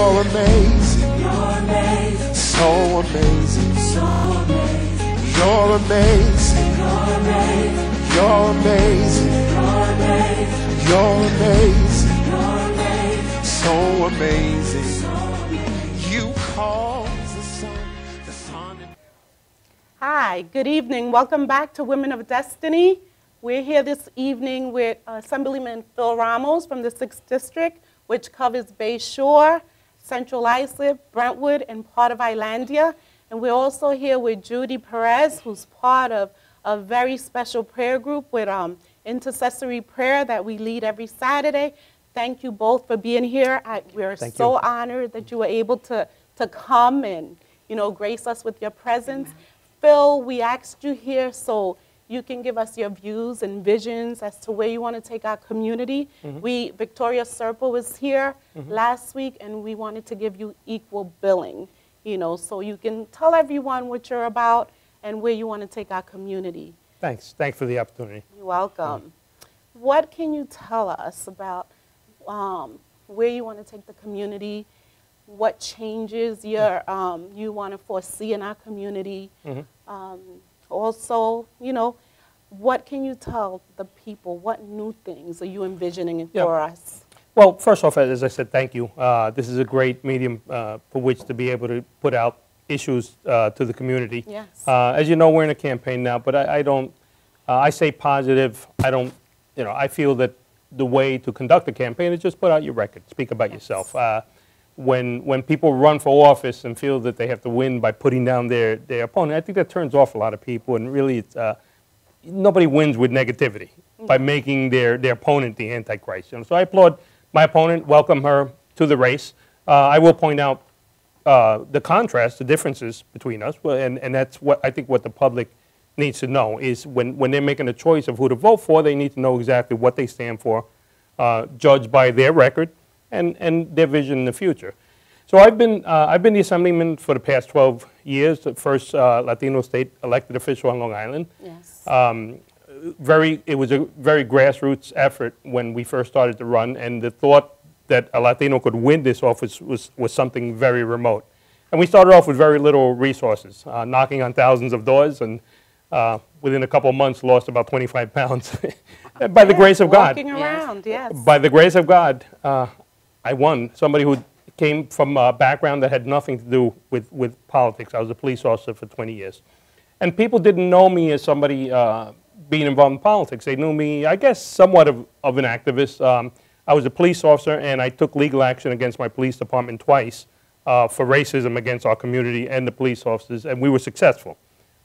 You're amazing. You're amazing. So amazing. So amazing. You're amazing. You're amazing. You're amazing. You're amazing. You're amazing. You're amazing. So amazing. So amazing. You cause the sun, the sun. Hi, good evening. Welcome back to Women of Destiny. We're here this evening with Assemblyman Phil Ramos from the 6th District, which covers Bay Shore, Central Islip, Brentwood, and part of Islandia. And we're also here with Judy Perez, who's part of a very special prayer group with intercessory prayer that we lead every Saturday. Thank you both for being here. We're so honored that you were able to come and, grace us with your presence. Phil, we asked you here so you can give us your views and visions as to where you want to take our community. Victoria Serpa was here last week, and we wanted to give you equal billing, so you can tell everyone what you're about and where you want to take our community. Thanks. Thanks for the opportunity. You're welcome. What can you tell us about where you want to take the community, what changes you want to foresee in our community? Also, what can you tell the people? What new things are you envisioning for us? Well, first off, as I said, thank you. This is a great medium for which to be able to put out issues to the community. Yes. As you know, we're in a campaign now, but I say positive. I feel that the way to conduct a campaign is just put out your record, speak about yourself. When people run for office and feel that they have to win by putting down their opponent, I think that turns off a lot of people, and really it's, nobody wins with negativity by making their opponent the Antichrist. So I applaud my opponent, welcome her to the race. I will point out the contrast, the differences between us, and that's what I think what the public needs to know is when they're making a choice of who to vote for, they need to know exactly what they stand for, judged by their record and their vision in the future. So I've been the assemblyman for the past 12 years, the first Latino state elected official on Long Island. Yes. It was a very grassroots effort when we first started to run, and the thought that a Latino could win this office was something very remote. And we started off with very little resources, knocking on thousands of doors, and within a couple of months lost about 25 pounds. By the grace of God. Walking around, yes. By the grace of God, I won. Somebody who came from a background that had nothing to do with politics. I was a police officer for 20 years. And people didn't know me as somebody being involved in politics. They knew me, I guess, somewhat of an activist. I was a police officer, and I took legal action against my police department twice for racism against our community and the police officers, and we were successful.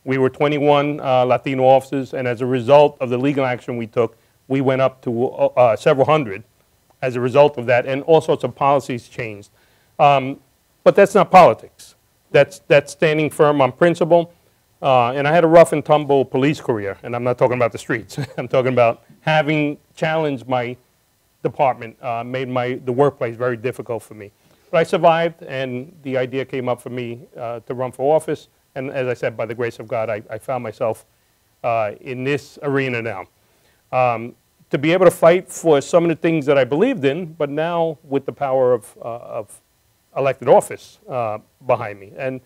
We were 21 Latino officers, and as a result of the legal action we took, we went up to several hundred as a result of that, and all sorts of policies changed. But that's not politics. That's standing firm on principle. And I had a rough and tumble police career, and I'm not talking about the streets. I'm talking about having challenged my department, made the workplace very difficult for me. But I survived, and the idea came up for me to run for office. And as I said, by the grace of God, I found myself in this arena now. To be able to fight for some of the things that I believed in, but now with the power of elected office behind me. And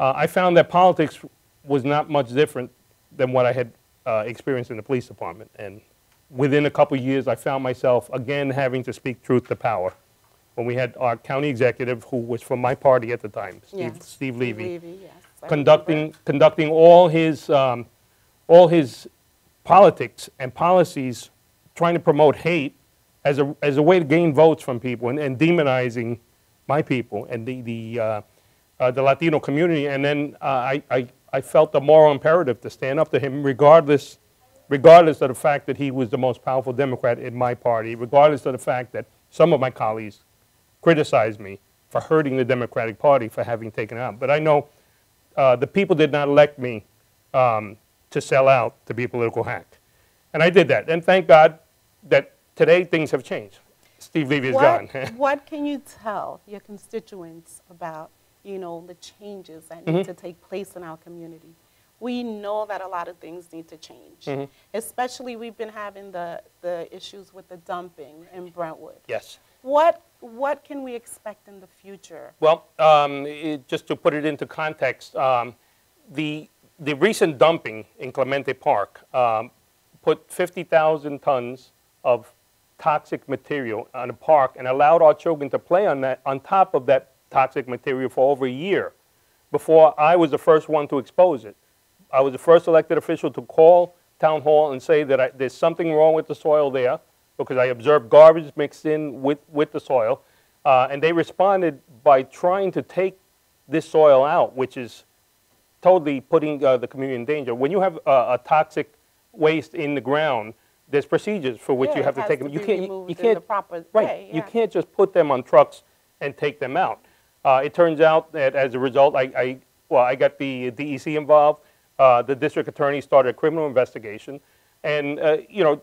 I found that politics was not much different than what I had experienced in the police department. And within a couple of years, I found myself again having to speak truth to power. When we had our county executive, who was from my party at the time, Steve Levy, conducting all his politics and policies, trying to promote hate as a way to gain votes from people, and demonizing my people and the Latino community. And then I felt the moral imperative to stand up to him, regardless of the fact that he was the most powerful Democrat in my party, regardless of the fact that some of my colleagues criticized me for hurting the Democratic Party for having taken it out. But I know the people did not elect me to sell out, to be a political hack. And I did that. And thank God that today things have changed. Steve Levy is gone. What can you tell your constituents about, the changes that need to take place in our community? We know that a lot of things need to change. Especially we've been having the issues with the dumping in Brentwood. Yes. What what can we expect in the future? Well, just to put it into context, the recent dumping in Clemente Park put 50,000 tons of toxic material on the park and allowed our children to play on that, on top of that toxic material for over a year before I was the first one to expose it. I was the first elected official to call town hall and say that there's something wrong with the soil there because I observed garbage mixed in with the soil. And they responded by trying to take this soil out, which is totally putting the community in danger. When you have a toxic waste in the ground, there's procedures for which you have to take them. You can't the proper right. way, You can't just put them on trucks and take them out. It turns out that as a result, I got the DEC involved. The district attorney started a criminal investigation, and you know,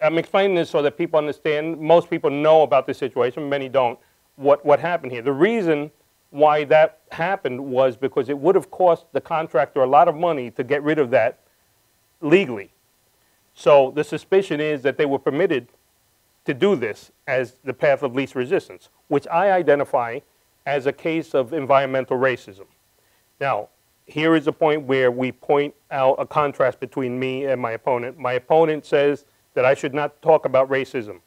I'm explaining this so that people understand. Most people know about this situation, many don't. What happened here? The reason why that happened was because it would have cost the contractor a lot of money to get rid of that legally. So the suspicion is that they were permitted to do this as the path of least resistance, which I identify as a case of environmental racism. Now, here is a point where we point out a contrast between me and my opponent. My opponent says that I should not talk about racism,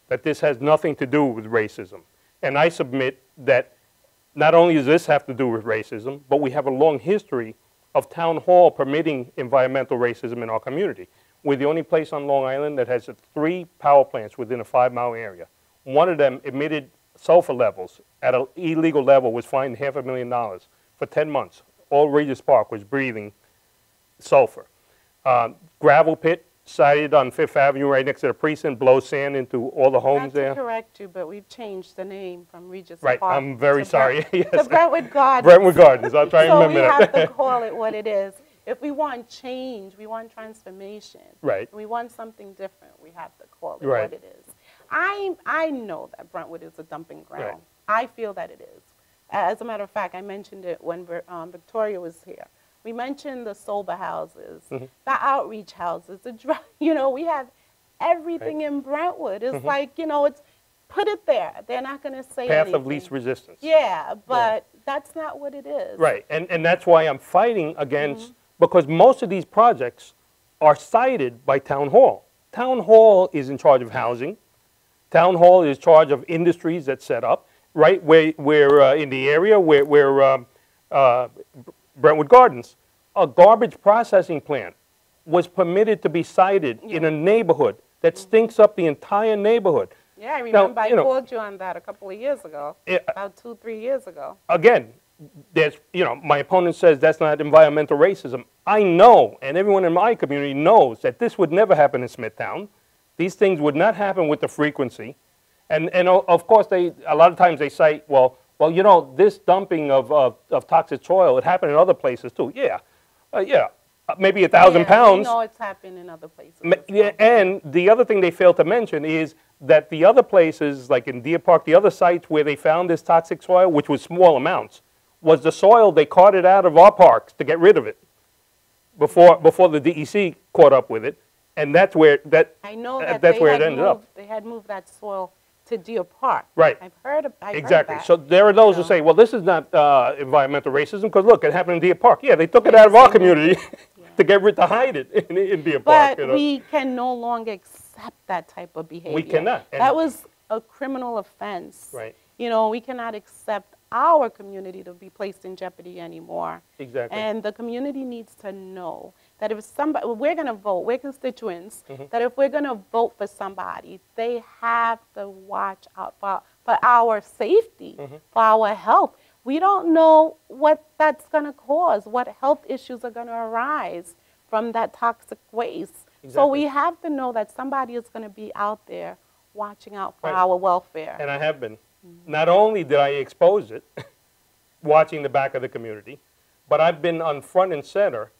that this has nothing to do with racism. And I submit that not only does this have to do with racism, but we have a long history of town hall permitting environmental racism in our community. We're the only place on Long Island that has 3 power plants within a 5-mile area. One of them emitted sulfur levels at an illegal level, was fined $500,000 for 10 months. All Regis Park was breathing sulfur. Gravel pit sited on 5th Avenue right next to the precinct, blows sand into all the homes there. Not to correct you, but we've changed the name from Regis Right, Park. I'm very sorry. Yes. To Brentwood Gardens. Brentwood Gardens, I'll try and So remember we that. have to call it what it is. If we want change, we want transformation. Right. We want something different, we have to call it Right. what it is. I know that Brentwood is a dumping ground. Right. I feel that it is. As a matter of fact, I mentioned it when Victoria was here. We mentioned the sober houses, the outreach houses, you know, we have everything in Brentwood. It's like, you know, it's put it there. They're not going to say Path anything. of least resistance. Yeah, but that's not what it is. Right, and that's why I'm fighting against, because most of these projects are cited by Town Hall. Town Hall is in charge of housing. Town Hall is in charge of industries that set up, right, where in the area where Brentwood Gardens, a garbage processing plant was permitted to be sited in a neighborhood that stinks up the entire neighborhood. Yeah, I remember Now, I you know, called you on that a couple of years ago, about 2-3 years ago. Again, there's, you know, my opponent says that's not environmental racism. I know, and everyone in my community knows, that this would never happen in Smithtown. These things would not happen with the frequency. And of course, a lot of times they cite, well, you know, this dumping of toxic soil, it happened in other places too. Yeah, maybe 1,000 pounds. We know it's happened in other places. Yeah, and the other thing they failed to mention is that the other places, like in Deer Park, the other sites where they found this toxic soil, which was small amounts, was the soil they carted out of our parks to get rid of it before the DEC caught up with it, and that's where I know that that's where it ended up. They had moved that soil to Deer Park. Right. I've heard Exactly. that. So there are those who say, well, this is not environmental racism because look, it happened in Deer Park. Yeah, they took it out of our community to hide it in Deer Park. But you know? we can no longer accept that type of behavior. We cannot. That was a criminal offense. Right. You know, we cannot accept our community to be placed in jeopardy anymore. Exactly. And the community needs to know that if somebody, we're going to vote, we're constituents, that if we're going to vote for somebody, they have to watch out for our safety, for our health. We don't know what that's going to cause, what health issues are going to arise from that toxic waste. Exactly. So we have to know that somebody is going to be out there watching out for our welfare. And I have been. Not only did I expose it, watching the back of the community, but I've been on front and center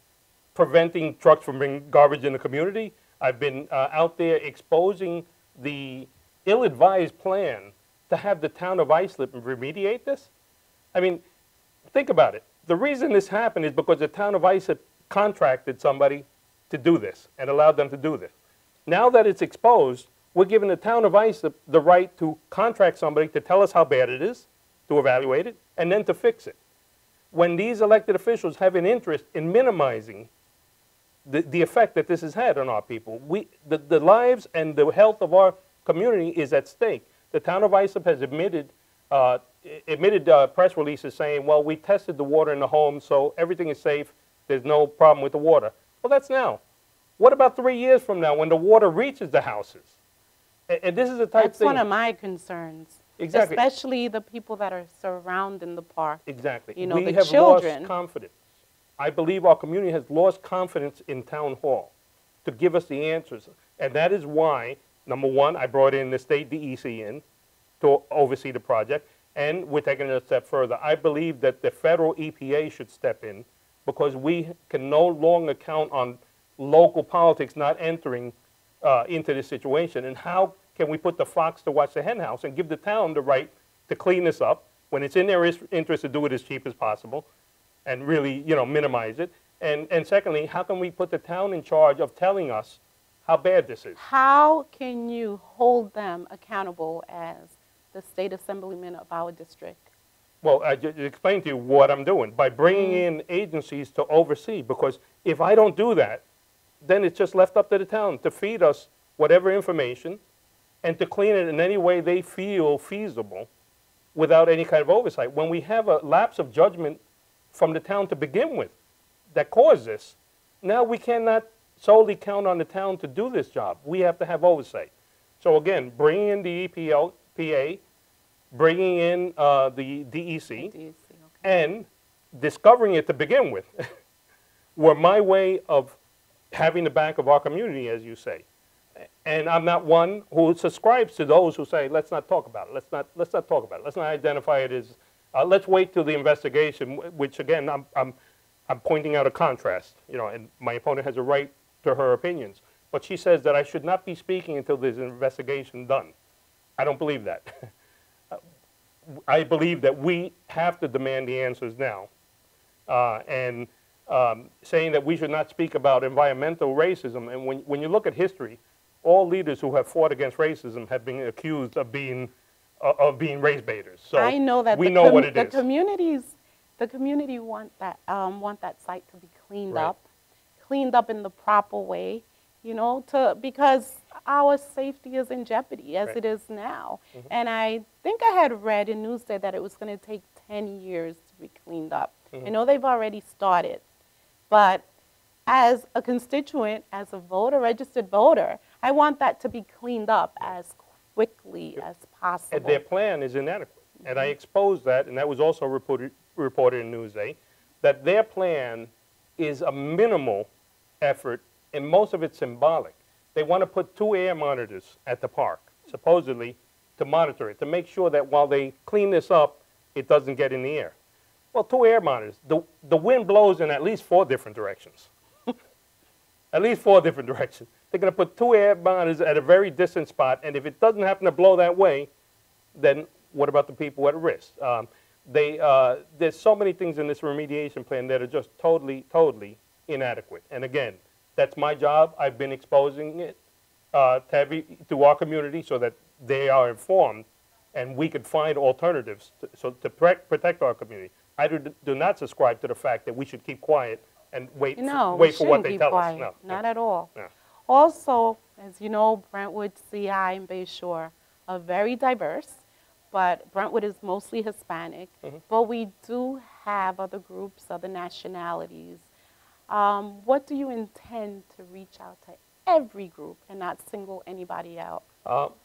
preventing trucks from bringing garbage in the community. I've been out there exposing the ill-advised plan to have the town of Islip remediate this. I mean, think about it. The reason this happened is because the town of Islip contracted somebody to do this and allowed them to do this. Now that it's exposed, we're giving the town of Islip the right to contract somebody to tell us how bad it is, to evaluate it, and then to fix it. When these elected officials have an interest in minimizing the effect that this has had on our people, the lives and the health of our community is at stake. The town of Islip has admitted press releases saying, well, we tested the water in the home, so everything is safe, there's no problem with the water. Well, that's now. What about 3 years from now when the water reaches the houses? And this is the type That's thing. one of my concerns. Exactly. Especially the people that are surrounding the park. Exactly. You know, we the have children. lost confidence. I believe our community has lost confidence in town hall to give us the answers. And that is why, number one, I brought in the state DEC in to oversee the project. And we're taking it a step further. I believe that the federal EPA should step in because we can no longer count on local politics not entering into this situation. And how can we put the fox to watch the hen house and give the town the right to clean this up when it's in their interest to do it as cheap as possible and really, you know, minimize it? And secondly, how can we put the town in charge of telling us how bad this is? How can you hold them accountable as the state assemblyman of our district? Well, I just explained to you what I'm doing by bringing in agencies to oversee, because if I don't do that, then it's just left up to the town to feed us whatever information and to clean it in any way they feel feasible without any kind of oversight. When we have a lapse of judgment from the town to begin with that caused this, now we cannot solely count on the town to do this job. We have to have oversight. So again, bringing in the EPA, bringing in the DEC, okay. and discovering it to begin with were my way of having the back of our community, as you say. And I'm not one who subscribes to those who say, let's not talk about it. Let's not talk about it. Let's not identify it as, let's wait till the investigation, which again, I'm pointing out a contrast, you know, and my opponent has a right to her opinions. But she says that I should not be speaking until there's an investigation done. I don't believe that. I believe that we have to demand the answers now. Saying that we should not speak about environmental racism, and when you look at history, all leaders who have fought against racism have been accused of being race baiters. So I know that we know what it is. The community want that site to be cleaned up in the proper way, you know, because our safety is in jeopardy as it is now. And I think I had read in Newsday that it was going to take 10 years to be cleaned up. I know they've already started, but as a constituent, as a voter, registered voter, I want that to be cleaned up as quickly as possible. And their plan is inadequate. And I exposed that, and that was also reported in Newsday, that their plan is a minimal effort, and most of it's symbolic. They want to put 2 air monitors at the park, supposedly, to monitor it, to make sure that while they clean this up, it doesn't get in the air. Well, 2 air monitors. The wind blows in at least 4 different directions. At least 4 different directions. They're going to put 2 air monitors at a very distant spot, and if it doesn't happen to blow that way, then what about the people at risk? There's so many things in this remediation plan that are just totally, totally inadequate. And again, that's my job. I've been exposing it to our community so that they are informed and we could find alternatives to protect our community. I do not subscribe to the fact that we should keep quiet and wait for what they tell us. No, not at all. No. Also, as you know, Brentwood, CI, and Bay Shore are very diverse, but Brentwood is mostly Hispanic, but we do have other groups, other nationalities. What do you intend to reach out to every group and not single anybody out?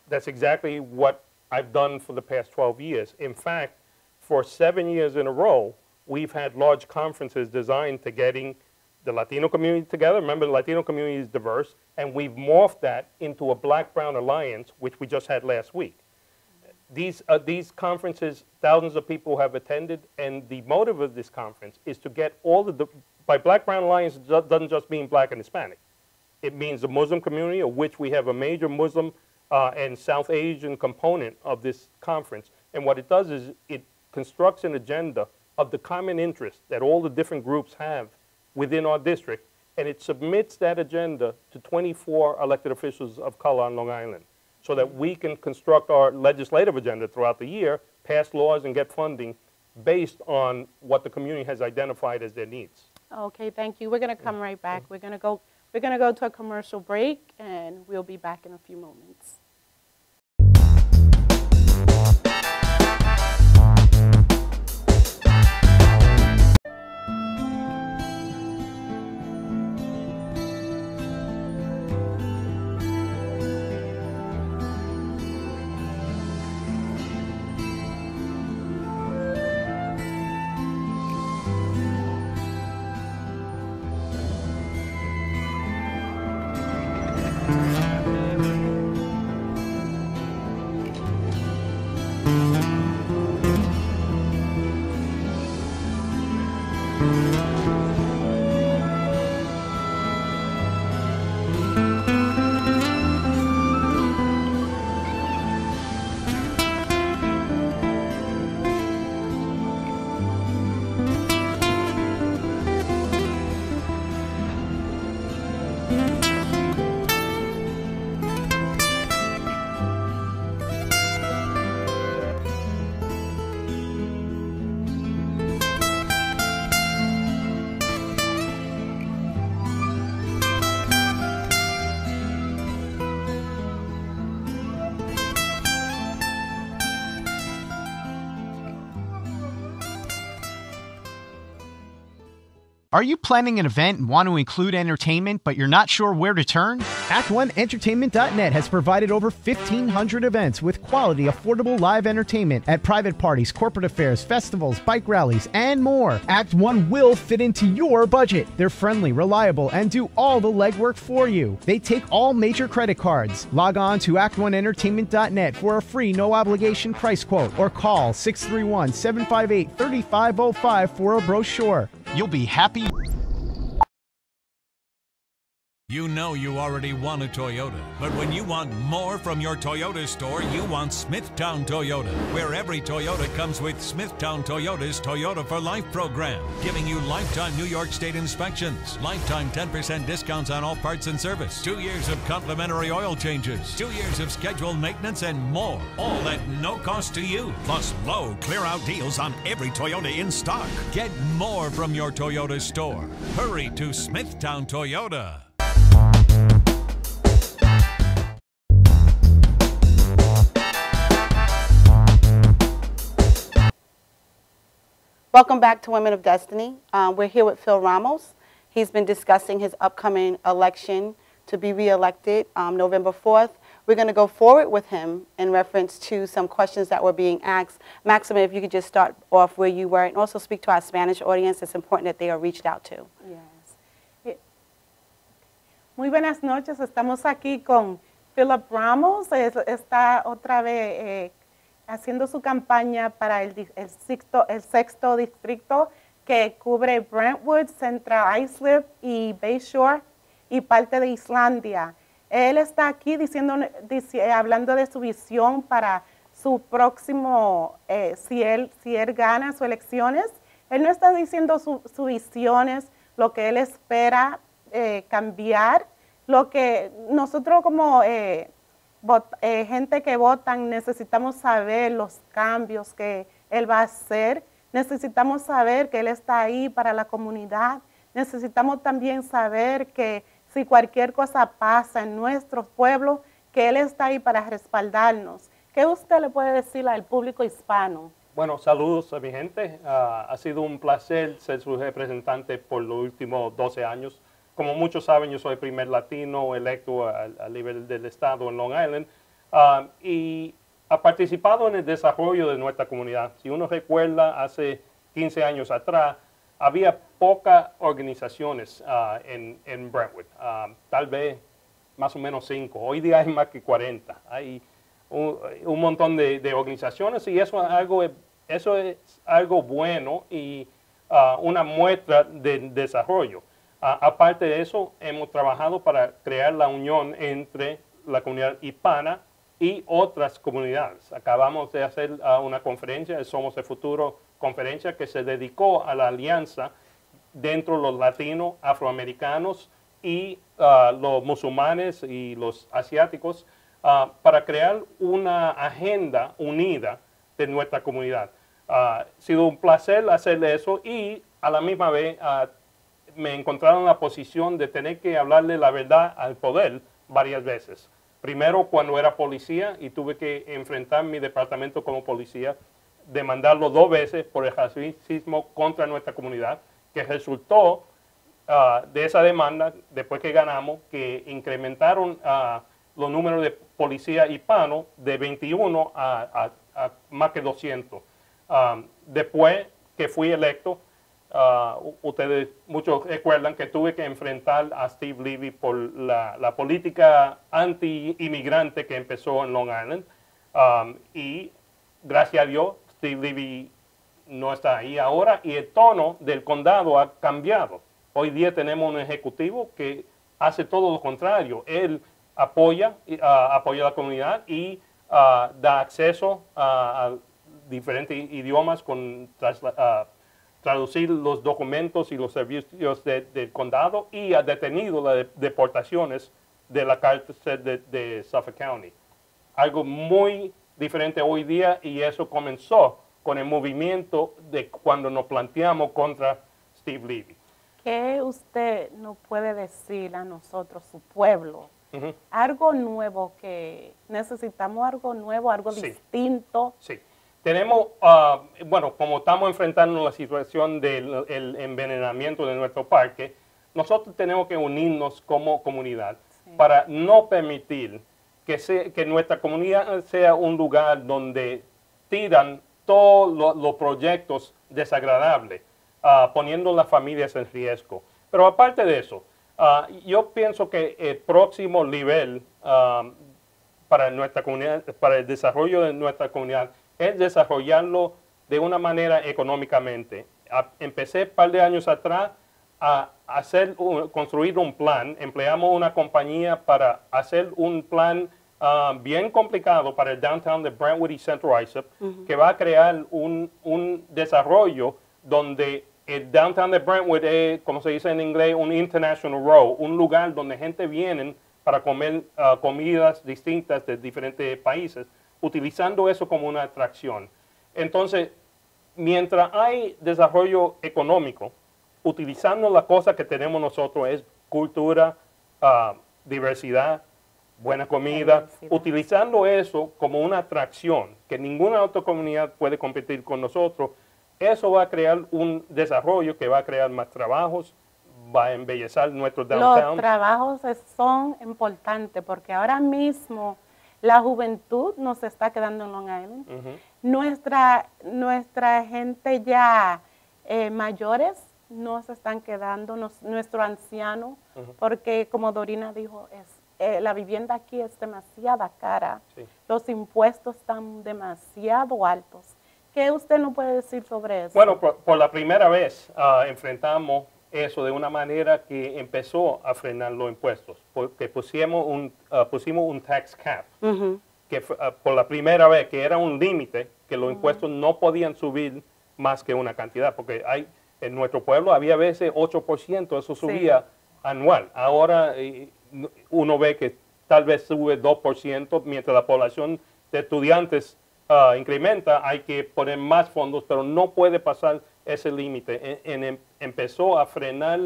That's exactly what I've done for the past 12 years. In fact, for 7 years in a row, we've had large conferences designed to getting the Latino community together. Remember, the Latino community is diverse, and we've morphed that into a Black-Brown alliance, which we just had last week. These conferences, thousands of people have attended, and the motive of this conference is to get all by Black-Brown alliance doesn't just mean Black and Hispanic. It means the Muslim community, of which we have a major Muslim and South Asian component of this conference. And what it does is it constructs an agenda of the common interest that all the different groups have within our district, and it submits that agenda to 24 elected officials of color on Long Island. so that we can construct our legislative agenda throughout the year, pass laws and get funding based on what the community has identified as their needs. Okay, thank you. We're going to come right back. We're going to go to a commercial break, and we'll be back in a few moments. Are you planning an event and want to include entertainment, but you're not sure where to turn? Act1Entertainment.net has provided over 1,500 events with quality, affordable live entertainment at private parties, corporate affairs, festivals, bike rallies, and more. Act 1 will fit into your budget. They're friendly, reliable, and do all the legwork for you. They take all major credit cards. Log on to Act1Entertainment.net for a free, no-obligation price quote, or call 631-758-3505 for a brochure. You'll be happy. You know you already want a Toyota, but when you want more from your Toyota store, you want Smithtown Toyota, where every Toyota comes with Smithtown Toyota's Toyota for Life program, giving you lifetime New York State inspections, lifetime 10% discounts on all parts and service, 2 years of complimentary oil changes, 2 years of scheduled maintenance, and more, all at no cost to you, plus low clear-out deals on every Toyota in stock. Get more from your Toyota store. Hurry to Smithtown Toyota. Welcome back to Women of Destiny. We're here with Phil Ramos. He's been discussing his upcoming election to be reelected November 4th. We're going to go forward with him in reference to some questions that were being asked. Maxima, if you could just start off where you were and also speak to our Spanish audience. It's important that they are reached out to. Yes. Muy buenas noches. Estamos aquí con Philip Ramos. Está otra vez haciendo su campaña para el sexto distrito que cubre Brentwood, Central Islip y Bayshore y parte de Islandia. Él está aquí hablando de su visión para su próximo, si él gana sus elecciones. Él no está diciendo sus visiones, lo que él espera cambiar, lo que nosotros como gente que votan necesitamos saber los cambios que él va a hacer, necesitamos saber que él está ahí para la comunidad, necesitamos también saber que si cualquier cosa pasa en nuestro pueblo, que él está ahí para respaldarnos. ¿Qué usted le puede decir al público hispano? Bueno, saludos a mi gente. Ha sido un placer ser su representante por los últimos 12 años. Como muchos saben, yo soy el primer latino electo a nivel del estado en Long Island y ha participado en el desarrollo de nuestra comunidad. Si uno recuerda, hace 15 años atrás, había pocas organizaciones en Brentwood, tal vez más o menos 5. Hoy día hay más que 40. Hay un montón de organizaciones y eso es algo bueno y una muestra de desarrollo. Aparte de eso, hemos trabajado para crear la unión entre la comunidad hispana y otras comunidades. Acabamos de hacer una conferencia, el Somos el Futuro conferencia, que se dedicó a la alianza dentro de los latinos, afroamericanos y los musulmanes y los asiáticos para crear una agenda unida de nuestra comunidad. Ha sido un placer hacer eso y a la misma vez me encontraron en la posición de tener que hablarle la verdad al poder varias veces. Primero cuando era policía y tuve que enfrentar mi departamento como policía, demandarlo 2 veces por el racismo contra nuestra comunidad, que resultó de esa demanda, después que ganamos, que incrementaron los números de policía hispanos de 21 a más que 200. Después que fui electo, ustedes muchos recuerdan que tuve que enfrentar a Steve Levy por la política anti-inmigrante que empezó en Long Island. Y gracias a Dios, Steve Levy no está ahí ahora y el tono del condado ha cambiado. Hoy día tenemos un ejecutivo que hace todo lo contrario. Él apoya a la comunidad y da acceso a diferentes idiomas con traducir los documentos y los servicios del condado y ha detenido las deportaciones de la cárcel de Suffolk County. Algo muy diferente hoy día y eso comenzó con el movimiento de cuando nos planteamos contra Steve Levy. ¿Qué usted nos puede decir a nosotros, su pueblo? Algo nuevo que necesitamos, algo nuevo, algo distinto. Sí. Tenemos, bueno, como estamos enfrentando la situación del envenenamiento de nuestro parque, nosotros tenemos que unirnos como comunidad para no permitir que nuestra comunidad sea un lugar donde tiran todos los proyectos desagradables, poniendo las familias en riesgo. Pero aparte de eso, yo pienso que el próximo nivel para nuestra comunidad, para el desarrollo de nuestra comunidad, es desarrollarlo de una manera económicamente. Empecé un par de años atrás a construir un plan. Empleamos una compañía para hacer un plan bien complicado para el downtown de Brentwood y Central Islip, que va a crear un desarrollo donde el downtown de Brentwood es, como se dice en inglés, un international row, un lugar donde gente viene para comer comidas distintas de diferentes países, utilizando eso como una atracción. Entonces, mientras hay desarrollo económico, utilizando la cosa que tenemos nosotros es cultura, diversidad, buena comida, utilizando eso como una atracción, que ninguna otra comunidad puede competir con nosotros, eso va a crear un desarrollo que va a crear más trabajos, va a embellecer nuestro downtown. Los trabajos son importantes porque ahora mismo la juventud nos está quedando en Long Island. Nuestra gente ya mayores nos están quedando, nuestro anciano, porque como Dorina dijo, la vivienda aquí es demasiado cara. Los impuestos están demasiado altos. ¿Qué usted nos puede decir sobre eso? Bueno, por la primera vez enfrentamos eso de una manera que empezó a frenar los impuestos, porque pusimos un tax cap, que por la primera vez que era un límite, que los impuestos no podían subir más que una cantidad, porque en nuestro pueblo había veces 8%, eso subía anual. Ahora uno ve que tal vez sube 2%, mientras la población de estudiantes incrementa, hay que poner más fondos, pero no puede pasar ese límite. Empezó a frenar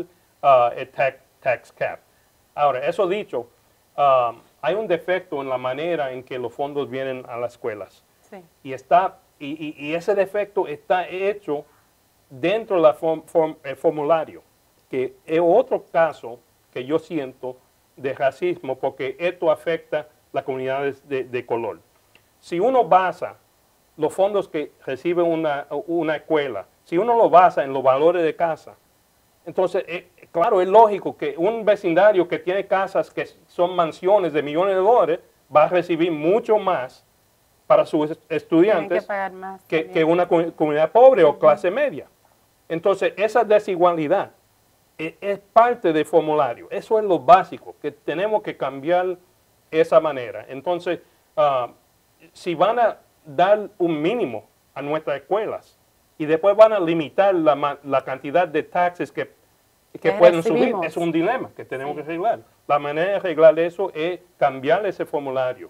el tax cap. Ahora, eso dicho, hay un defecto en la manera en que los fondos vienen a las escuelas. Y ese defecto está hecho dentro del formulario, que es otro caso que yo siento de racismo, porque esto afecta las comunidades de color. Si uno basa los fondos que recibe una escuela, si uno lo basa en los valores de casa, entonces, claro, es lógico que un vecindario que tiene casas que son mansiones de millones de dólares va a recibir mucho más para sus estudiantes que una comunidad pobre o clase media. Entonces, esa desigualdad es parte del formulario. Eso es lo básico, que tenemos que cambiar esa manera. Entonces, si van a dar un mínimo a nuestras escuelas y después van a limitar la cantidad de taxes que pueden subir, es un dilema que tenemos que arreglar. La manera de arreglar eso es cambiar ese formulario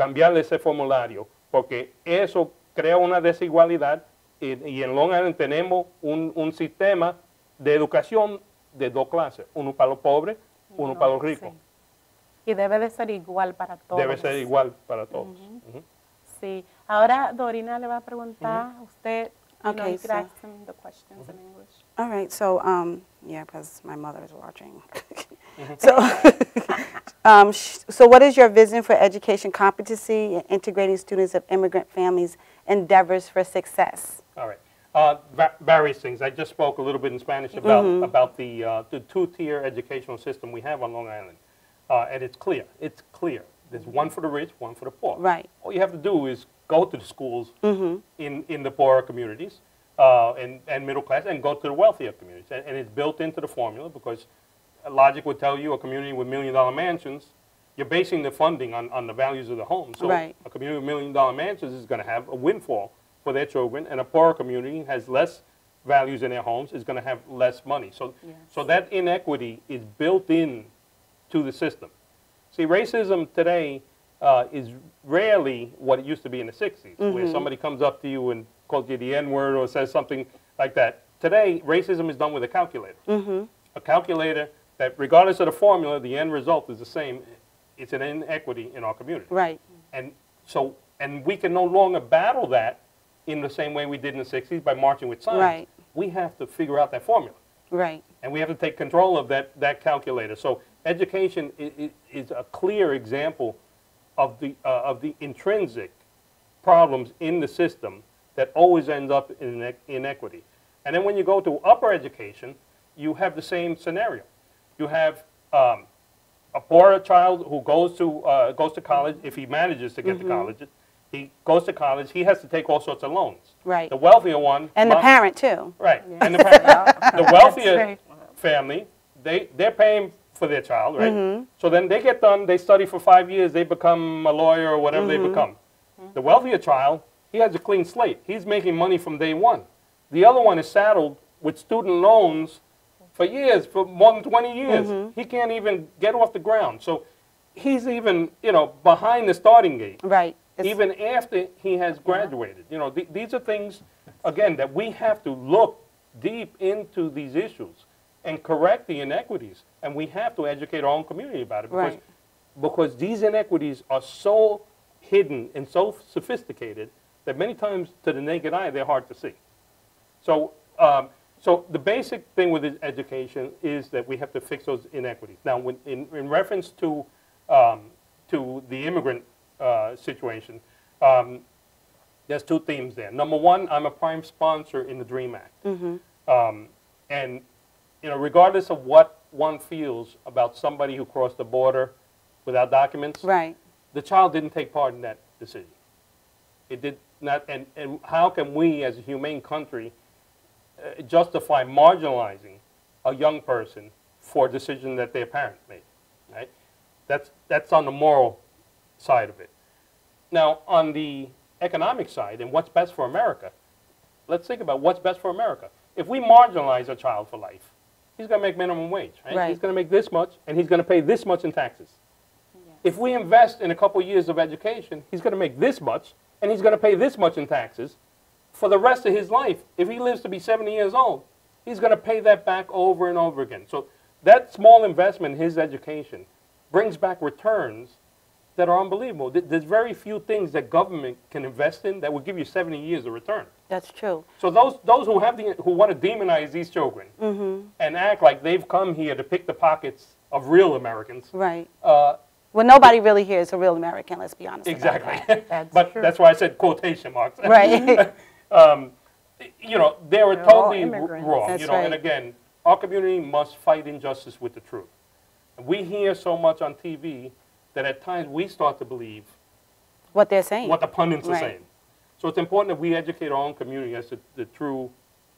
cambiarle ese formulario, porque eso crea una desigualdad y en Long Island tenemos un sistema de educación de dos clases, uno para los pobres, uno para los ricos. Sí. Y debe de ser igual para todos. Debe ser igual para todos. Ujú. Sí. Ahora Dorina le va a preguntar a usted. Okay, You could so- ask him the questions in English. All right, so, yeah, because my mother is watching. So, so what is your vision for education competency and integrating students of immigrant families' endeavors for success? All right. Various things. I just spoke a little bit in Spanish about the two-tier educational system we have on Long Island. And it's clear. It's clear. There's one for the rich, one for the poor. Right. All you have to do is go to the schools in the poorer communities and middle class and go to the wealthier communities. And it's built into the formula because logic would tell you a community with $1 million mansions, you're basing the funding on the values of the home. So Right. a community with $1 million mansions is going to have a windfall for their children, and a poorer community has less values in their homes, is going to have less money. So, so that inequity is built in to the system. See, racism today is rarely what it used to be in the 60s, where somebody comes up to you and calls you the N-word or says something like that. Today, racism is done with a calculator. A calculator that, regardless of the formula, the end result is the same. It's an inequity in our community. Right. And so, and we can no longer battle that in the same way we did in the 60s by marching with signs. Right. We have to figure out that formula. Right. And we have to take control of that calculator. So education is a clear example of the intrinsic problems in the system that always ends up in inequity. And then when you go to upper education, you have the same scenario. You have a poorer child who goes to college. If he manages to get to college, he goes to college. He has to take all sorts of loans. Right. The wealthier one, And the parent, too. right? And the wealthier family, they're paying for their child, right? So then they get done. They study for 5 years. They become a lawyer or whatever they become. The wealthier child, he has a clean slate. He's making money from day one. The other one is saddled with student loans for years, for more than 20 years. He can't even get off the ground. So he's even, behind the starting gate. Right. Even after he has graduated. These are things, again, that we have to look deep into these issues and correct the inequities. And we have to educate our own community about it. Because, Right. because these inequities are so hidden and so sophisticated that many times to the naked eye, they're hard to see. So, so the basic thing with education is that we have to fix those inequities. Now, in reference to the immigrant situation, there's two themes there. Number one, I'm a prime sponsor in the DREAM Act. And regardless of what one feels about somebody who crossed the border without documents, Right. the child didn't take part in that decision. It did not, and how can we as a humane country justify marginalizing a young person for a decision that their parent made, right? That's on the moral side of it. Now, on the economic side and what's best for America, let's think about what's best for America. If we marginalize a child for life, he's going to make minimum wage, right? Right. He's going to make this much, and he's going to pay this much in taxes. If we invest in a couple years of education, he's going to make this much, and he's going to pay this much in taxes for the rest of his life. If he lives to be 70 years old, he's going to pay that back over and over again. So that small investment in his education brings back returns that are unbelievable. There's very few things that government can invest in that will give you 70 years of return. That's true. So those who want to demonize these children and act like they've come here to pick the pockets of real Americans, Right. Well, nobody really here is a real American, let's be honest. exactly. That's But true. that's why I said quotation marks. Right. They were They're all totally immigrants. wrong. That's And right. again, our community must fight injustice with the truth. And we hear so much on TV that at times we start to believe What they're saying. what the pundits are Right. saying. So it's important that we educate our own community as to the true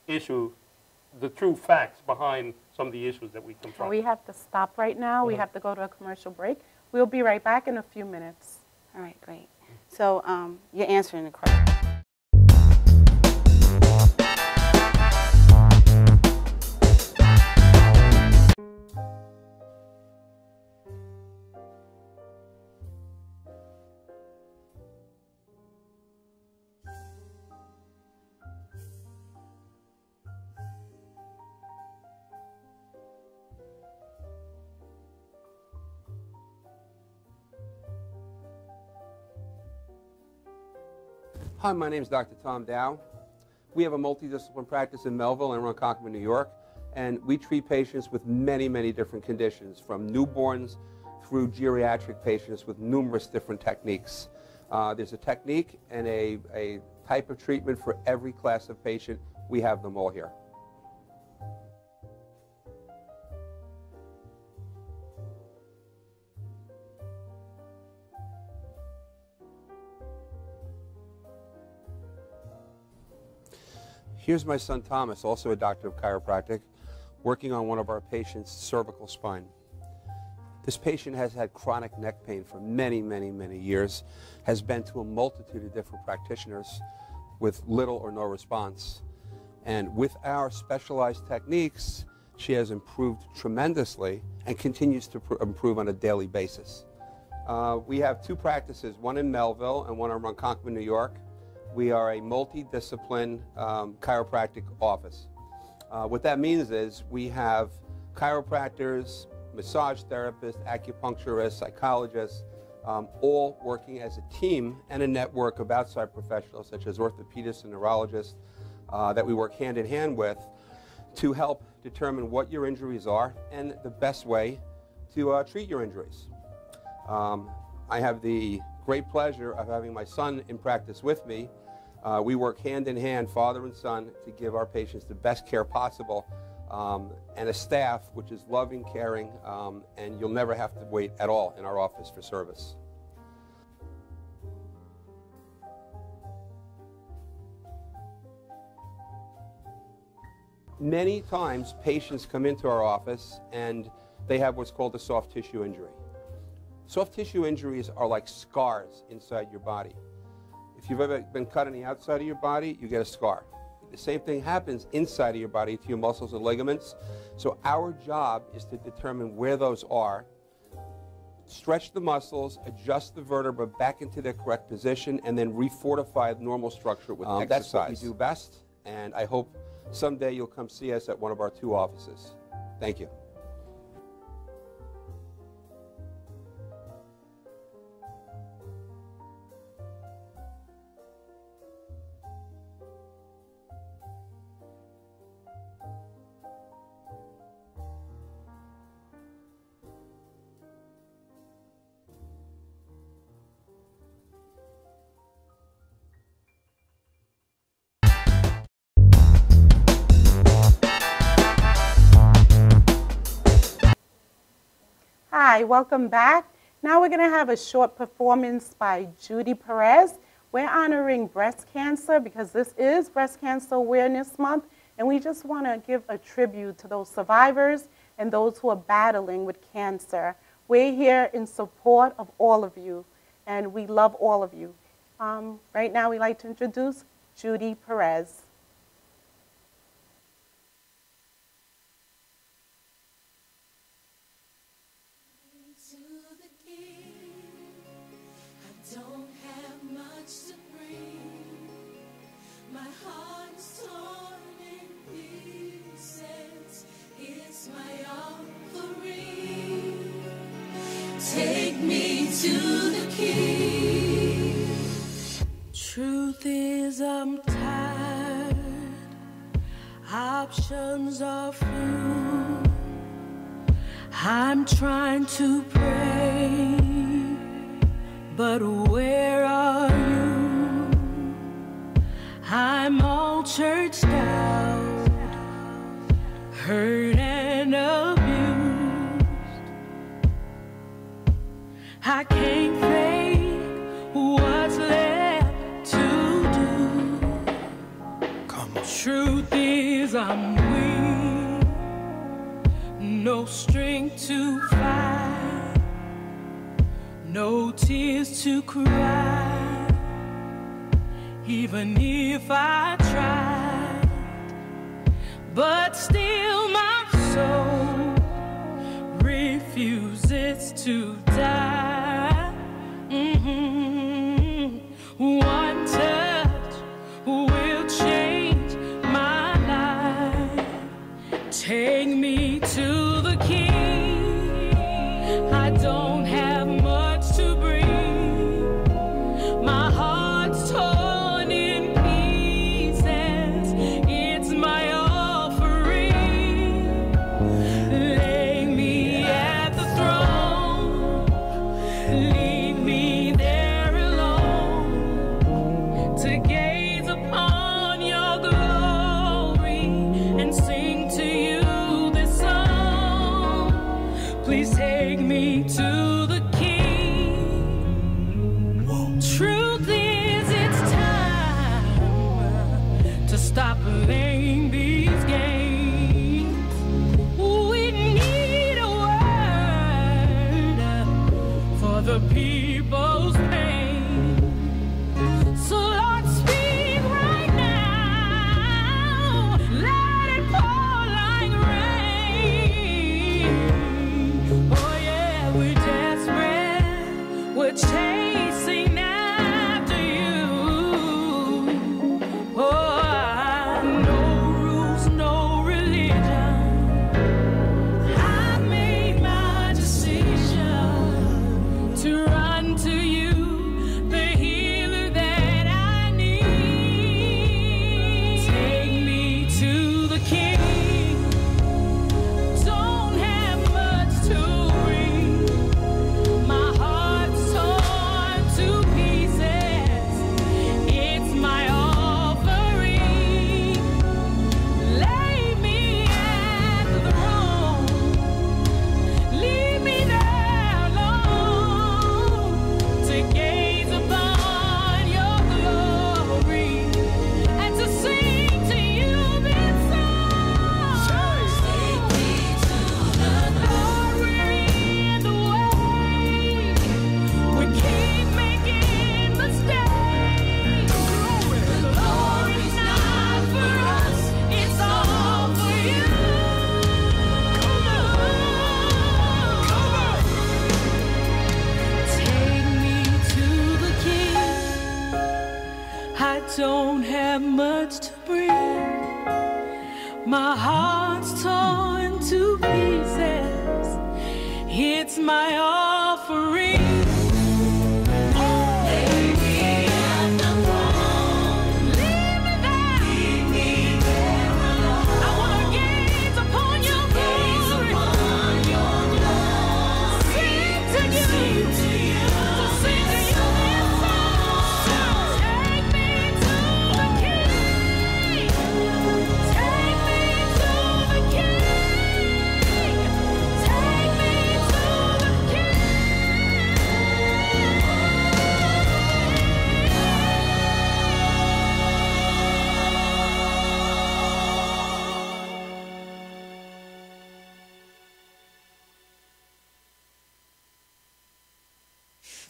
issue, the true facts behind some of the issues that we confront. We have to stop right now. We have to go to a commercial break. We'll be right back in a few minutes. All right, great. So you're answering the question. Hi, my name is Dr. Tom Dow. We have a multidiscipline practice in Melville and Ronkonkoma, New York, and we treat patients with many, many different conditions, from newborns through geriatric patients with numerous different techniques. There's a technique and a type of treatment for every class of patient. We have them all here. Here's my son Thomas, also a doctor of chiropractic, working on one of our patients' cervical spine. This patient has had chronic neck pain for many, many, many years, has been to a multitude of different practitioners with little or no response. And with our specialized techniques, she has improved tremendously and continues to improve on a daily basis. We have two practices, one in Melville and one in Ronkonkoma, New York. We are a multidiscipline chiropractic office. What that means is we have chiropractors, massage therapists, acupuncturists, psychologists, all working as a team and a network of outside professionals such as orthopedists and neurologists that we work hand in hand with to help determine what your injuries are and the best way to treat your injuries. I have the great pleasure of having my son in practice with me. We work hand in hand, father and son, to give our patients the best care possible, and a staff which is loving, caring, and you'll never have to wait at all in our office for service. Many times patients come into our office and they have what's called a soft tissue injury. Soft tissue injuries are like scars inside your body. If you've ever been cut on the outside of your body, you get a scar. The same thing happens inside of your body to your muscles and ligaments. So our job is to determine where those are, stretch the muscles, adjust the vertebra back into their correct position, and then refortify the normal structure with exercise. That's what we do best, and I hope someday you'll come see us at one of our two offices. Thank you. Hi, welcome back. Now we're going to have a short performance by Judy Perez. We're honoring breast cancer because this is Breast Cancer Awareness Month, and we just want to give a tribute to those survivors and those who are battling with cancer. We're here in support of all of you, and we love all of you. Right now we'd like to introduce Judy Perez. Take me to the King. Truth is, I'm tired. Options are few. I'm trying to pray, but where are you? I'm all churched out, hurt and abused. I can't fake what's left to do. Come on. Truth is, I'm weak, no strength to fight, no tears to cry. Even if I tried, but still my soul refuses to die. One touch will change my life. Take me to the King. I don't have much to bring. My heart's torn My heart's torn to pieces. It's my offering.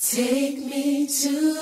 Take me to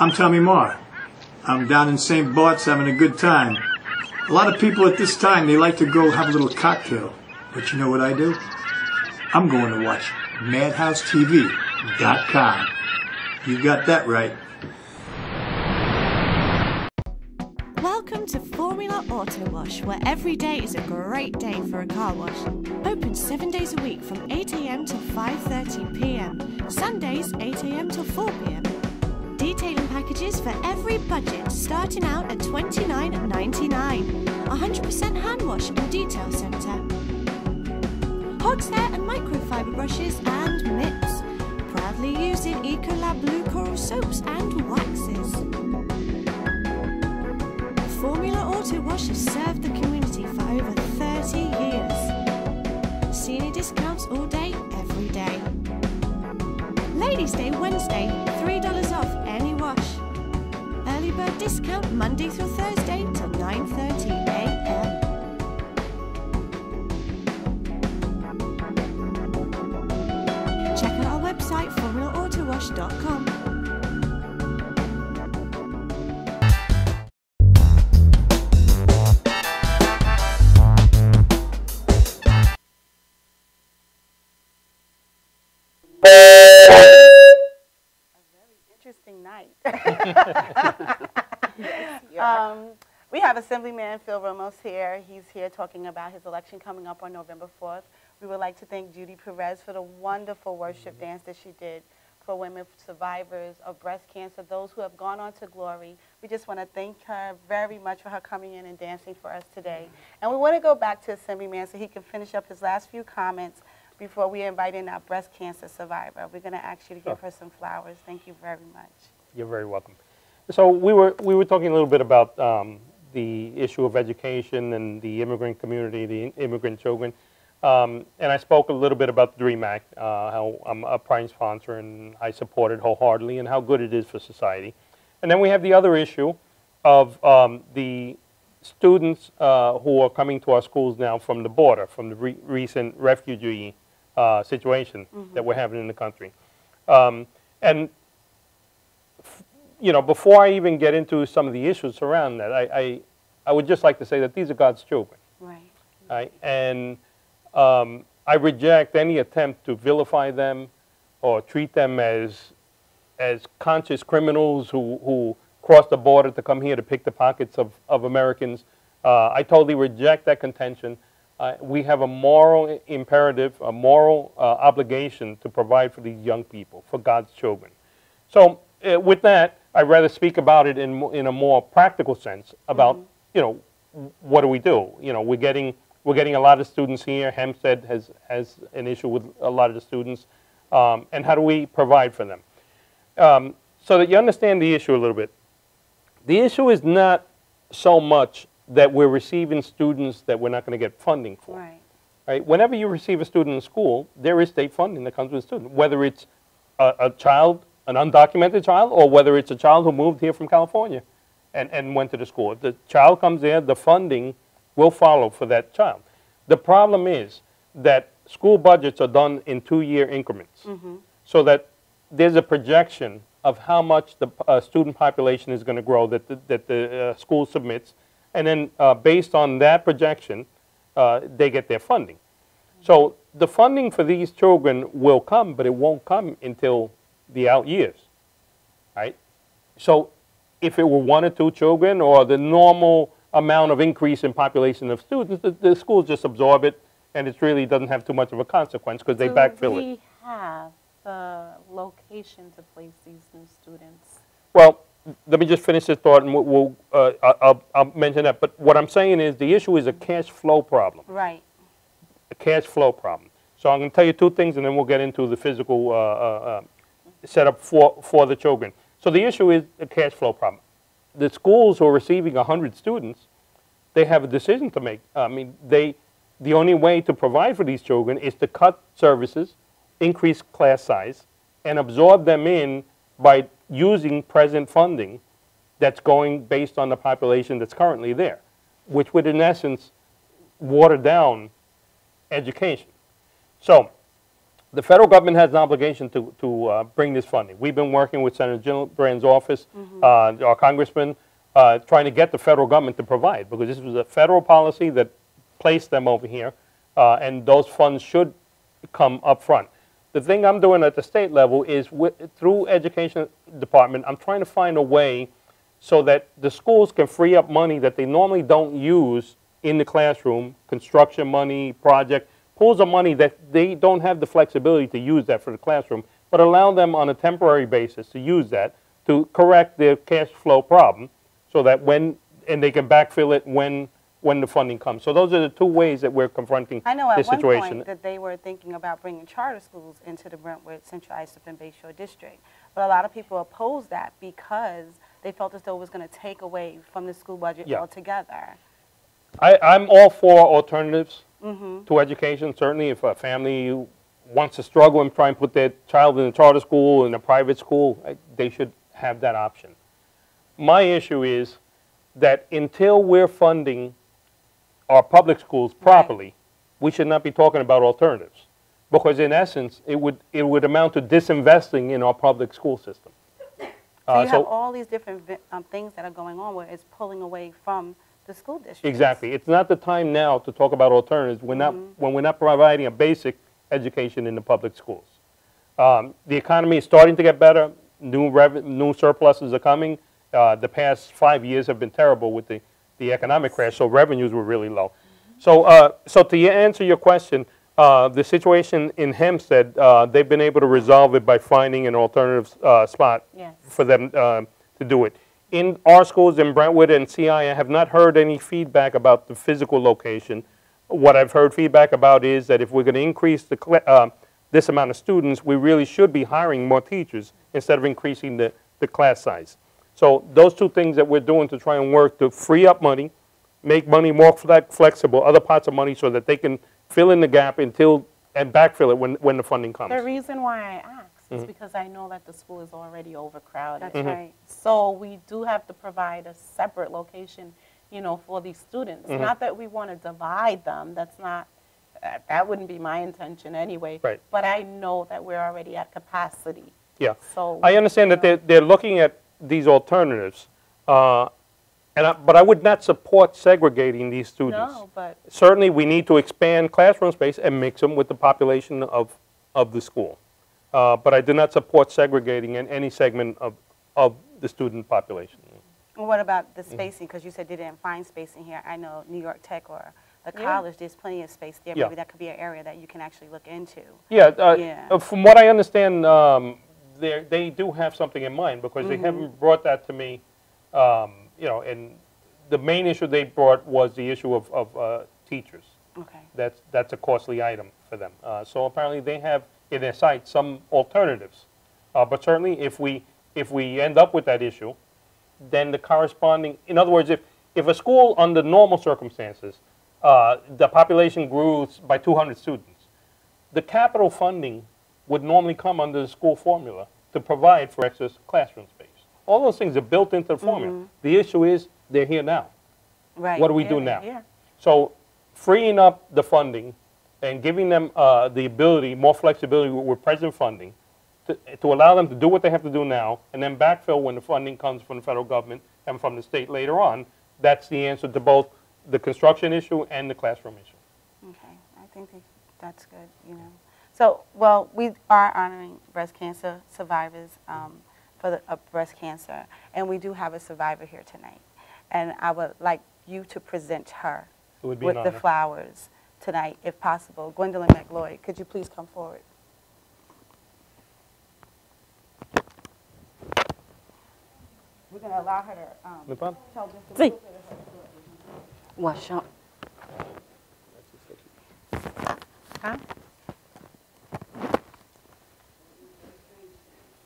I'm Tommy Marr. I'm down in St. Bart's having a good time. A lot of people at this time, they like to go have a little cocktail. But you know what I do? I'm going to watch madhousetv.com. You got that right. Welcome to Formula Auto Wash, where every day is a great day for a car wash. Open 7 days a week from 8 a.m. to 5:30 p.m. Sundays 8 a.m. till 4 p.m. Detailing packages for every budget, starting out at $29.99. 100% hand wash and detail centre. Horsehair and microfiber brushes and mitts. Proudly using Ecolab Blue Coral soaps and waxes. Formula Auto Wash has served the community for over 30 years. Senior discounts all day, every day. Ladies' Day Wednesday, $3 off any wash. Early bird discount Monday through Thursday till 9:30 a.m. Check out our website, formulaautowash.com. Interesting night. We have Assemblyman Phil Ramos here. He's here talking about his election coming up on November 4th. We would like to thank Judy Perez for the wonderful worship dance that she did for women survivors of breast cancer, those who have gone on to glory. We just want to thank her very much for her coming in and dancing for us today. And we want to go back to Assemblyman so he can finish up his last few comments before we invite in our breast cancer survivor. We're going to ask you to give her some flowers. Thank you very much. You're very welcome. So we were talking a little bit about the issue of education and the immigrant community, the immigrant children. And I spoke a little bit about the DREAM Act, how I'm a prime sponsor and I support it wholeheartedly and how good it is for society. And then we have the other issue of the students who are coming to our schools now from the border, from the recent refugee situation that we're having in the country. And you know, before I even get into some of the issues around that, I would just like to say that these are God's children. Right. Right? And I reject any attempt to vilify them or treat them as conscious criminals who cross the border to come here to pick the pockets of Americans. I totally reject that contention. We have a moral imperative, a moral obligation to provide for these young people, for God's children. So with that, I'd rather speak about it in a more practical sense about, you know, what do we do? You know, we're getting a lot of students here. Hempstead has an issue with a lot of the students. And how do we provide for them? So that you understand the issue a little bit. The issue is not so much that we're receiving students that we're not going to get funding for. Right. Right? Whenever you receive a student in school, there is state funding that comes with a student, whether it's a child, an undocumented child, or whether it's a child who moved here from California and went to the school. If the child comes there, the funding will follow for that child. The problem is that school budgets are done in 2-year increments, so that there's a projection of how much the student population is going to grow that the school submits, and then based on that projection, they get their funding. So the funding for these children will come, but it won't come until the out years, right? So if it were 1 or 2 children or the normal amount of increase in population of students, the schools just absorb it, and it really doesn't have too much of a consequence because they backfill it. Do we have the location to place these new students? Well, let me just finish this thought, and I'll mention that. But what I'm saying is the issue is a cash flow problem. Right. A cash flow problem. So I'm going to tell you 2 things, and then we'll get into the physical setup for the children. So the issue is a cash flow problem. The schools who are receiving 100 students, they have a decision to make. I mean, the only way to provide for these children is to cut services, increase class size, and absorb them in by using present funding that's going based on the population that's currently there, which would in essence water down education. So the federal government has an obligation to bring this funding. We've been working with Senator Gillibrand's office, our congressman, trying to get the federal government to provide, because this was a federal policy that placed them over here, and those funds should come up front. The thing I'm doing at the state level is through education department, I'm trying to find a way so that the schools can free up money that they normally don't use in the classroom, construction money, project, pools of money that they don't have the flexibility to use that for the classroom, but allow them on a temporary basis to use that to correct their cash flow problem so that and they can backfill it when the funding comes. So those are the 2 ways that we're confronting I know at this one situation. point that they were thinking about bringing charter schools into the Brentwood, Central Islip, and Bayshore district. But a lot of people opposed that because they felt as though it was going to take away from the school budget altogether. I'm all for alternatives to education. Certainly if a family wants to struggle and try and put their child in a charter school, in a private school, they should have that option. My issue is that until we're funding our public schools properly, we should not be talking about alternatives, because in essence, it would amount to disinvesting in our public school system. So you have all these different things that are going on where it's pulling away from the school district. Exactly. It's not the time now to talk about alternatives when we're not providing a basic education in the public schools. The economy is starting to get better. New surpluses are coming. The past 5 years have been terrible with the economic crash, so revenues were really low. So, so to answer your question, the situation in Hempstead, they've been able to resolve it by finding an alternative spot for them to do it. In our schools in Brentwood and CI, I have not heard any feedback about the physical location. What I've heard feedback about is that if we're going to increase this amount of students, we really should be hiring more teachers instead of increasing the class size. So those 2 things that we're doing to try and work to free up money, make money more flexible, other parts of money, so that they can fill in the gap and backfill it when the funding comes. The reason why I asked is because I know that the school is already overcrowded. That's right. So we do have to provide a separate location, you know, for these students. Not that we want to divide them. That's not, that wouldn't be my intention anyway. Right. But I know that we're already at capacity. Yeah. So I understand that they're looking at these alternatives, But I would not support segregating these students. No, but Certainly, we need to expand classroom space and mix them with the population of the school. But I do not support segregating in any segment of the student population. Well, what about the spacing? Because you said they didn't find spacing here. I know New York Tech or the college, there's plenty of space there. Yeah. Maybe that could be an area that you can actually look into. Yeah, from what I understand, they do have something in mind because they haven't brought that to me. You know, and the main issue they brought was the issue of teachers. Okay. That's a costly item for them. So apparently they have in their sight some alternatives. But certainly if we end up with that issue, then the corresponding, in other words, if a school under normal circumstances, the population grew by 200 students, the capital funding would normally come under the school formula to provide for extra classroom space. All those things are built into the formula. The issue is they're here now. Right. What do we do now? yeah. So freeing up the funding and giving them the ability, more flexibility with present funding to allow them to do what they have to do now and then backfill when the funding comes from the federal government and from the state later on, that's the answer to both the construction issue and the classroom issue. Okay, I think that's good, you know. So, well, we are honoring breast cancer survivors for breast cancer, and we do have a survivor here tonight. And I would like you to present her It would be with an the honor. flowers tonight, if possible. Gwendolyn McLeod, could you please come forward? We're going to allow her to No problem. tell just a Sí. little bit of her story. Wash up. Huh?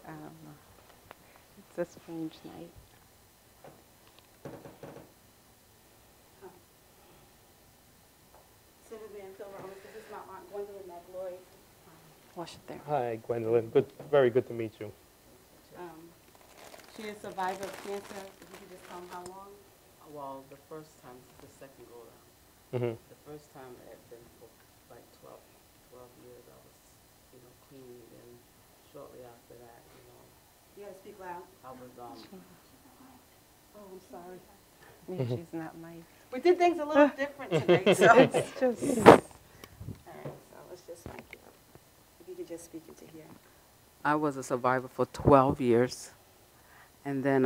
I don't know. It's a strange night. Senator and Phil Ramos, this is my aunt Gwendolyn McLeod. Wash it there. Hi, Gwendolyn. Very good to meet you. She is a survivor of cancer. If you could just tell me how long? Well, the first time, this is the second go around. Mm-hmm. The first time it had been for like 12 years. I was, clean. And shortly after that, You gotta speak loud. I was, Oh, I'm sorry. She's not my. We did things a little different tonight, so. It's just. All right, so let's just thank you. If you could just speak into here. I was a survivor for 12 years. And then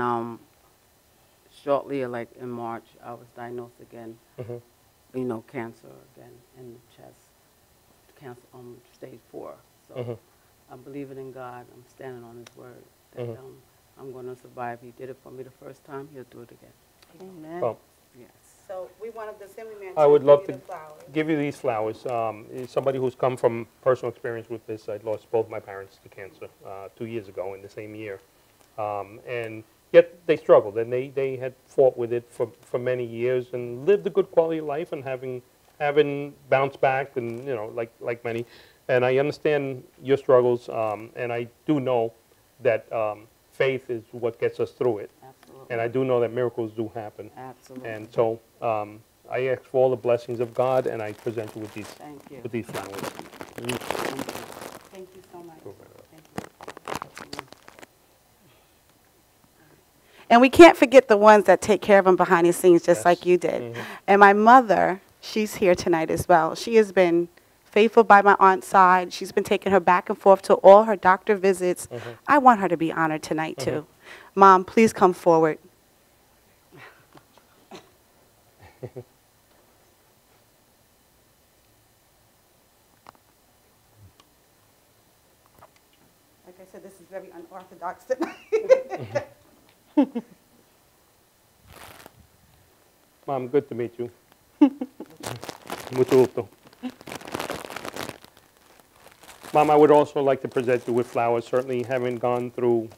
shortly, like in March, I was diagnosed again, cancer again in the chest, cancer stage 4. So I'm believing in God. I'm standing on His word that I'm going to survive. He did it for me the first time. He'll do it again. Amen. Well, Yes. So we wanted the Assemblyman I would love give you to the flowers. give you these flowers. As somebody who's come from personal experience with this, I lost both my parents to cancer 2 years ago in the same year. And yet they struggled, and they had fought with it for many years and lived a good quality of life and having bounced back and, like many. And I understand your struggles, and I do know that faith is what gets us through it. Absolutely. And I do know that miracles do happen. Absolutely. And so I ask for all the blessings of God, and I present you with these Thank you. with these flowers. Thank you. Thank you so much. Cool. Thank you. And we can't forget the ones that take care of them behind the scenes, just like you did. And my mother, she's here tonight as well. She has been faithful by my aunt's side. She's been taking her back and forth to all her doctor visits. I want her to be honored tonight, too. Mom, please come forward. Like I said, this is very unorthodox tonight. Mom, good to meet you. Mucho gusto. Mom, I would also like to present you with flowers, certainly having gone through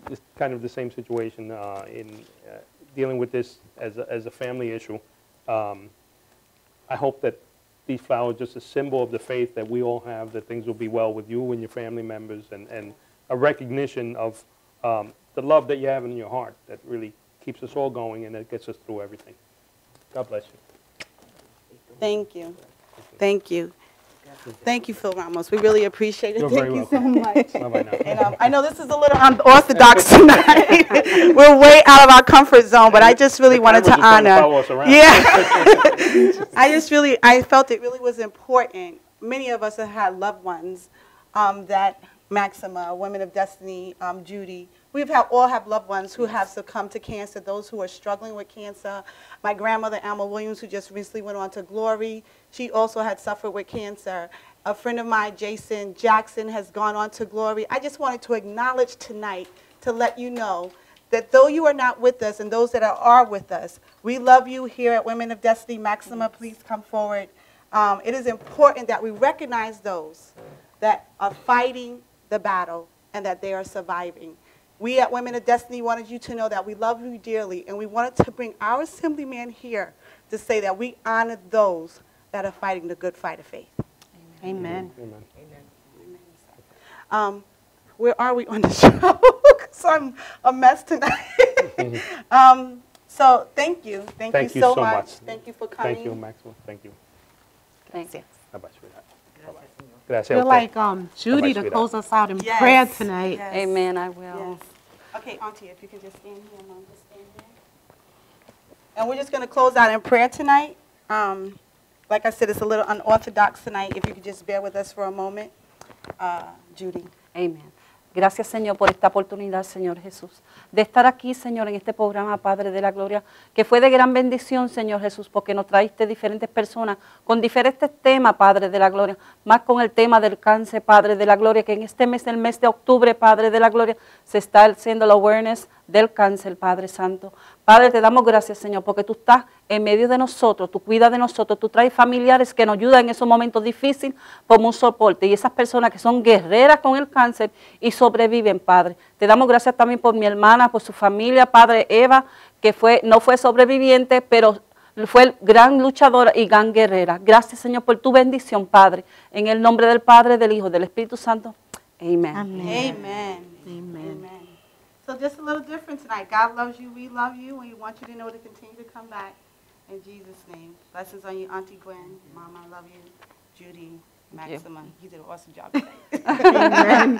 this kind of the same situation in dealing with this as a family issue. I hope that these flowers are just a symbol of the faith that we all have, that things will be well with you and your family members, and a recognition of the love that you have in your heart that really keeps us all going and that gets us through everything. God bless you. Thank you. Thank you. Thank you, Phil Ramos. We really appreciate it. You're Thank very you so much. Bye-bye now. And I know this is a little unorthodox tonight. We're way out of our comfort zone, but I just really wanted to honor. Yeah. I felt it really was important. Many of us have had loved ones that Maxima, Women of Destiny, Judy, all have loved ones who have succumbed to cancer, those who are struggling with cancer. My grandmother, Alma Williams, who just recently went on to glory, she also had suffered with cancer. A friend of mine, Jason Jackson, has gone on to glory. I just wanted to acknowledge tonight to let you know that though you are not with us and those that are with us, we love you here at Women of Destiny. Maxima, please come forward. It is important that we recognize those that are fighting the battle and that they are surviving. We at Women of Destiny wanted you to know that we love you dearly, and we wanted to bring our assemblyman here to say that we honor those that are fighting the good fight of faith. Amen. Amen. Amen. Where are we on the show? Because I'm a mess tonight. So thank you. Thank you so much. Thank you for coming. Thank you, Maxima. Thank you. Thank you. Bye-bye, sweetheart. Bye-bye. Gracias. We'd like Judy to close us out in prayer tonight. Yes. Amen, I will. Yes. Okay, Auntie, if you can just stand here, Mom, just stand there. And we're just going to close out in prayer tonight. Like I said, it's a little unorthodox tonight. If you could just bear with us for a moment. Judy. Amen. Gracias, Señor, por esta oportunidad, Señor Jesús, de estar aquí, Señor, en este programa, Padre de la Gloria, que fue de gran bendición, Señor Jesús, porque nos traíste diferentes personas con diferentes temas, Padre de la Gloria, más con el tema del cáncer, Padre de la Gloria, que en este mes, el mes de octubre, Padre de la Gloria, se está haciendo la awareness del cáncer, Padre Santo. Padre, te damos gracias, Señor, porque tú estás en medio de nosotros, tú cuidas de nosotros, tú traes familiares que nos ayudan en esos momentos difíciles como un soporte. Y esas personas que son guerreras con el cáncer y sobreviven, Padre. Te damos gracias también por mi hermana, por su familia, Padre Eva, que no fue sobreviviente, pero fue gran luchadora y gran guerrera. Gracias, Señor, por tu bendición, Padre. En el nombre del Padre, del Hijo, del Espíritu Santo. Amen. Amen. Amen. Amen. So just a little different tonight. God loves you. We love you. And we want you to know to continue to come back. In Jesus' name. Blessings on you, Auntie Gwen. Mom, I love you. Judy, Maxima. You did an awesome job today. Amen.